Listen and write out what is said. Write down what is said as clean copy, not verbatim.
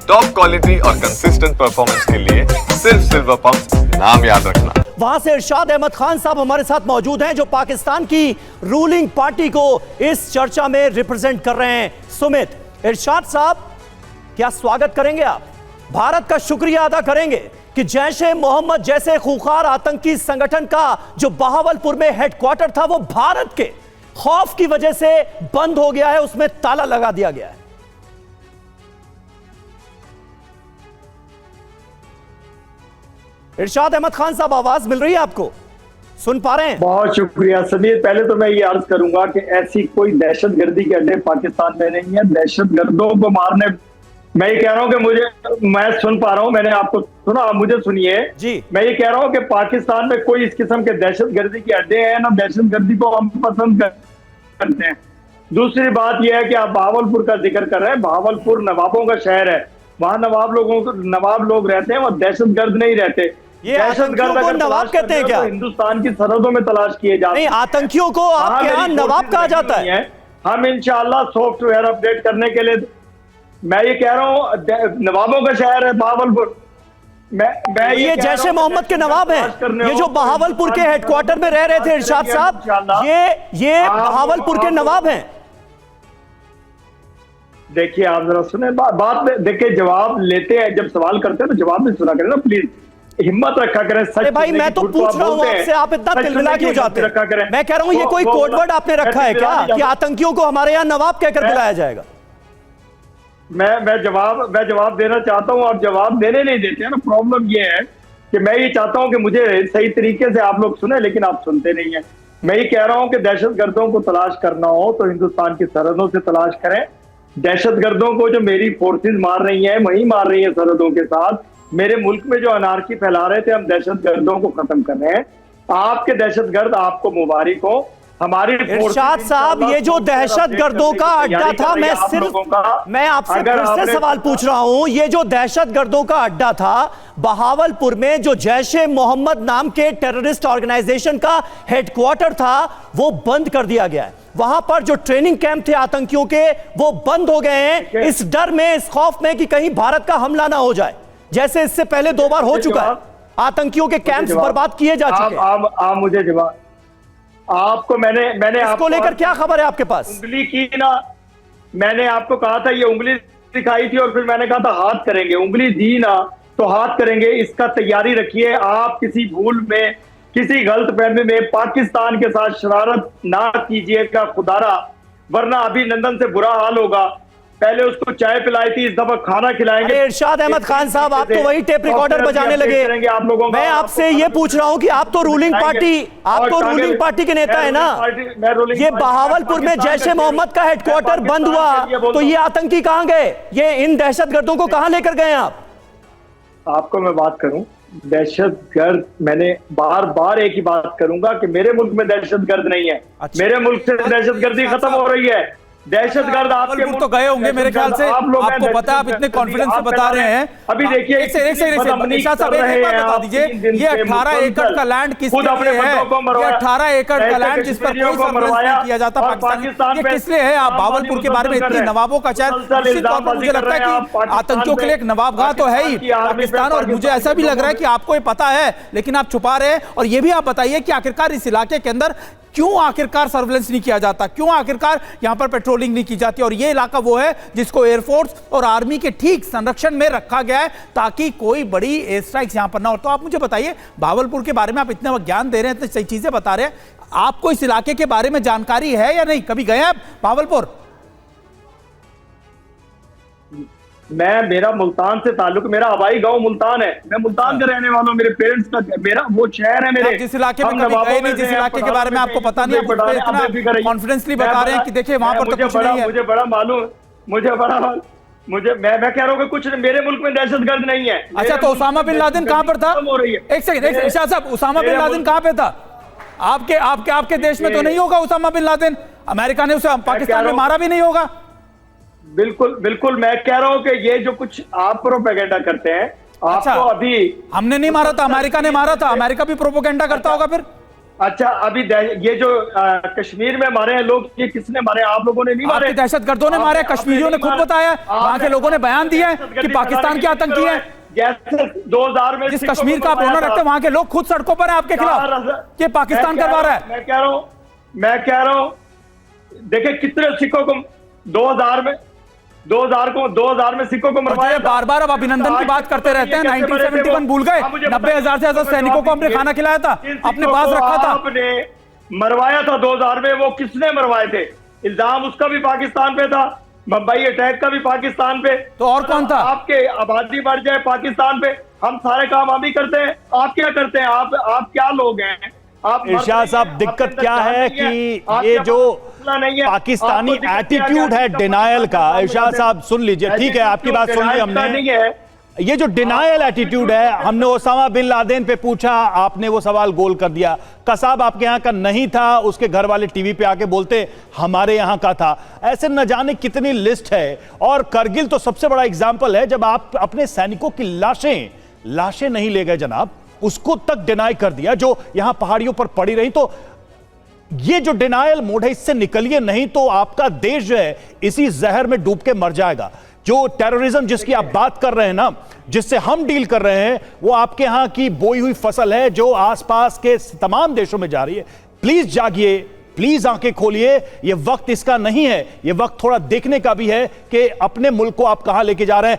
Top quality और consistent performance के लिए सिर्फ सिल्वर पंप नाम याद रखना। वहां से इरशाद अहमद खान साहब हमारे साथ मौजूद हैं, जो पाकिस्तान की रूलिंग पार्टी को इस चर्चा में रिप्रेजेंट कर रहे हैं। सुमित, इरशाद साहब, क्या स्वागत करेंगे आप? भारत का शुक्रिया अदा करेंगे कि जैश-ए-मोहम्मद जैसे खूंखार आतंकी संगठन का जो बहावलपुर में हेडक्वार्टर था, वो भारत के खौफ की वजह से बंद हो गया है, उसमें ताला लगा दिया गया है। इरशाद अहमद खान साहब, आवाज मिल रही है आपको? सुन पा रहे हैं? बहुत शुक्रिया समीर। पहले तो मैं ये अर्ज करूंगा कि ऐसी कोई दहशतगर्दी के अड्डे पाकिस्तान में नहीं है। दहशतगर्दों को मारने, मैं ये कह रहा हूं कि मैं सुन पा रहा हूं, मैंने आपको सुना, आप मुझे सुनिए जी। मैं ये कह रहा हूं कि पाकिस्तान में कोई इस किस्म के दहशतगर्दी के अड्डे हैं ना, दहशतगर्दी को हम पसंद करते हैं। दूसरी बात यह है कि आप बहावलपुर का जिक्र कर रहे हैं। बहावलपुर नवाबों का शहर है, वहां नवाब लोग रहते हैं, वह दहशतगर्द नहीं रहते। ये आतंकियों को नवाब कहते हैं क्या? तो हिंदुस्तान की सरहदों में तलाश किए जाते हैं। नहीं, आतंकियों को आपके यहाँ नवाब कहा जाता है। हम इंशाल्लाह सॉफ्टवेयर अपडेट करने के लिए, मैं ये कह रहा हूँ, नवाबों का शहर है बहावलपुर। मैं ये जैश-ए-मोहम्मद के नवाब हैं, ये जो बहावलपुर के हेडक्वार्टर में रह रहे थे इरशाद साहब, ये बहावलपुर के नवाब हैं। देखिए, आप जरा सुने बात, देखिए जवाब लेते हैं, जब सवाल करते हैं तो जवाब भी सुना करें ना प्लीज, हिम्मत रखा करें। अरे भाई, मैं तो पूछ रहा हूँ आपसे, आप इतना तिलमिला क्यों जाते हैं? मैं कह रहा हूँ, ये कोई कोडवर्ड आपने रखा है क्या कि आतंकियों को हमारे यहाँ नवाब कहकर बुलाया जाएगा? मैं जवाब देना चाहता हूं, आप जवाब देने नहीं देते हैं ना। प्रॉब्लम ये है कि मैं ये चाहता हूं कि मुझे सही तरीके से आप लोग सुने, लेकिन आप सुनते नहीं हैं। मैं ये कह रहा हूं कि दहशतगर्दों को तलाश करना हो तो हिंदुस्तान की सरहदों से तलाश करें। दहशतगर्दों को जो मेरी फोर्सेज मार रही हैं, वही मार रही है सरहदों के साथ। मेरे मुल्क में जो अनारकी फैला रहे थे, हम दहशतगर्दों को खत्म कर रहे हैं। आपके दहशतगर्द, आपको मुबारक हो। हमारी इरशाद साहब, ये जो दहशतगर्दों का अड्डा था, मैं आपसे फिर से सवाल पूछ रहा हूं, ये जो दहशतगर्दों का अड्डा था बहावलपुर में, जो जैश-ए-मोहम्मद नाम के टेररिस्ट ऑर्गेनाइजेशन का हेडक्वार्टर था, वो बंद कर दिया गया है। वहां पर जो ट्रेनिंग कैंप थे आतंकियों के, वो बंद हो गए हैं, इस डर में, इस खौफ में कि कहीं भारत का हमला ना हो जाए, जैसे इससे पहले 2 बार हो चुका है। आतंकियों के कैंप्स बर्बाद किए जा चुके हैं। आप मुझे जवाब, आपको मैंने आपको लेकर क्या खबर है आपके पास? उंगली की ना, मैंने आपको कहा था, ये उंगली दिखाई थी और फिर मैंने कहा था हाथ करेंगे। उंगली दी ना तो हाथ करेंगे, इसका तैयारी रखिए। आप किसी भूल में, किसी गलतफहमी में पाकिस्तान के साथ शरारत ना कीजिएगा खुदारा, वरना अभिनंदन से बुरा हाल होगा। पहले उसको चाय पिलाई थी, इस दफा खाना खिलाएंगे। इरशाद अहमद खान साहब, आप तो वही टेप रिकॉर्डर बजाने लगे। आप लोगों, मैं आपसे ये पूछ रहा हूं कि आप तो रूलिंग पार्टी के नेता है ना। ये बहावलपुर में जैश-ए-मोहम्मद का हेडक्वार्टर बंद हुआ, तो ये आतंकी कहां गए? ये इन दहशतगर्दों को कहां लेकर गए आप? आपको मैं बात करूं, दहशतगर्द, मैंने बार बार एक ही बात करूंगा कि मेरे मुल्क में दहशतगर्द नहीं है। मेरे मुल्क से दहशतगर्दी खत्म हो रही है। दहशतगर्द आपके तो गए होंगे मेरे ख्याल से, आपको पता है, आप इतने कॉन्फिडेंस से बता रहे हैं। अभी देखिए, एक बता दीजिए, ये 18 एकड़ का लैंड किसके लिए है? ये 18 एकड़ का लैंड जिस पर कोई सर्वेलेंस नहीं किया जाता पाकिस्तान, ये किस लिए है? आप बहावलपुर के बारे में इतनी नवाबों का चयन, निश्चित तौर पर मुझे लगता है कि आतंकियों के लिए एक नवाबगाह तो है ही पाकिस्तान, और मुझे ऐसा भी लग रहा है कि आपको ये पता है, लेकिन आप छुपा रहे हैं। और ये भी आप बताइए कि आखिरकार इस इलाके के अंदर क्यों आखिरकार सर्वेलेंस नहीं किया जाता, क्यों आखिरकार यहां पर पेट्रोलिंग नहीं की जाती? और ये इलाका वो है जिसको एयरफोर्स और आर्मी के ठीक संरक्षण में रखा गया है, ताकि कोई बड़ी एयर स्ट्राइक्स यहां पर ना हो। तो आप मुझे बताइए, बहावलपुर के बारे में आप इतना ज्ञान दे रहे हैं, इतनी सही चीजें बता रहे हैं, आपको इस इलाके के बारे में जानकारी है या नहीं? कभी गए आप बहावलपुर? मेरा मुल्तान से ताल्लुक, मेरा हवाई गांव मुल्तान है। मैं मुल्तान का रहने वाला हूं, मेरे पेरेंट्स का मेरा वो शहर है। मेरे जिस इलाके में कभी गए नहीं, जिस इलाके के बारे में आपको पता नहीं, आप इतना कॉन्फिडेंसली बता रहे हैं कि देखिए वहां पर तो कुछ नहीं है। मुझे बड़ा मालूम, मैं कह रहा हूं कि कुछ मेरे मुल्क में दहशतगर्द नहीं है। अच्छा, तो उसामा बिन लादेन कहां पर था? एक सेकंड, इरशाद साहब, उसामा बिन लादेन कहां पे था? आपके देश में तो नहीं होगा उसामा बिन लादेन? अमेरिका ने उसे पाकिस्तान में मारा भी नहीं होगा? बिल्कुल मैं कह रहा हूं कि ये जो कुछ आप प्रोपेगेंडा करते हैं, आपको अभी हमने नहीं मारा था, अमेरिका ने मारा था। अमेरिका भी प्रोपेगेंडा करता होगा फिर? अच्छा अभी ये जो कश्मीर में मारे हैं लोग, ये किसने मारे? आप लोगों ने नहीं मारे, आपके दहशतगर्दों ने मारे, कश्मीरियों ने खुद बताया, वहां के लोगों ने बयान दिया है कि पाकिस्तान के आतंकी है। जैसे 2000 में जिस कश्मीर का आप ऑनर रखते हैं वहां के लोग खुद सड़कों पर है आपके खिलाफ कि पाकिस्तान करवा रहा है। मैं कह रहा हूं देखिए कितने सिखों को 2000 में सिखों को मरवाया। बार बार अब अभिनंदन की बात करते रहते हैं। 1971 भूल गए, 90,000 से ज्यादा सैनिकों को हमने खाना खिलाया था, अपने पास रखा था। आपने मरवाया था 2000 में, वो किसने मरवाए थे? इल्जाम उसका भी पाकिस्तान पे था, मुंबई अटैक का भी पाकिस्तान पे। तो और कौन था? आपके आबादी बढ़ जाए पाकिस्तान पे, हम सारे काम हम ही करते हैं, आप क्या करते हैं? आप क्या लोग हैं? इरशाद साहब, दिक्कत क्या है कि ये जो पाकिस्तानी एटीट्यूड है डिनायल का, इरशाद साहब सुन लीजिए, ठीक है आपकी बात सुन ली हमने। ये जो डिनायल एटीट्यूड है, हमने ओसामा बिन लादेन पे पूछा, आपने वो सवाल गोल कर दिया। कसाब आपके यहाँ का नहीं था, उसके घर वाले टीवी पे आके बोलते हमारे यहाँ का था। ऐसे न जाने कितनी लिस्ट है। और करगिल तो सबसे बड़ा एग्जाम्पल है, जब आप अपने सैनिकों की लाशें नहीं ले गए जनाब, उसको तक डिनाई कर दिया, जो यहां पहाड़ियों पर पड़ी रही। तो ये जो डिनायल मोड है, इससे निकलिए, नहीं तो आपका देश जो है इसी जहर में डूब के मर जाएगा। जो टेररिज्म जिसकी आप बात कर रहे हैं ना, जिससे हम डील कर रहे हैं, वो आपके यहां की बोई हुई फसल है जो आसपास के तमाम देशों में जा रही है। प्लीज जागिए, प्लीज आंखें खोलिए। ये वक्त इसका नहीं है, ये वक्त थोड़ा देखने का भी है कि अपने मुल्क को आप कहां लेके जा रहे हैं।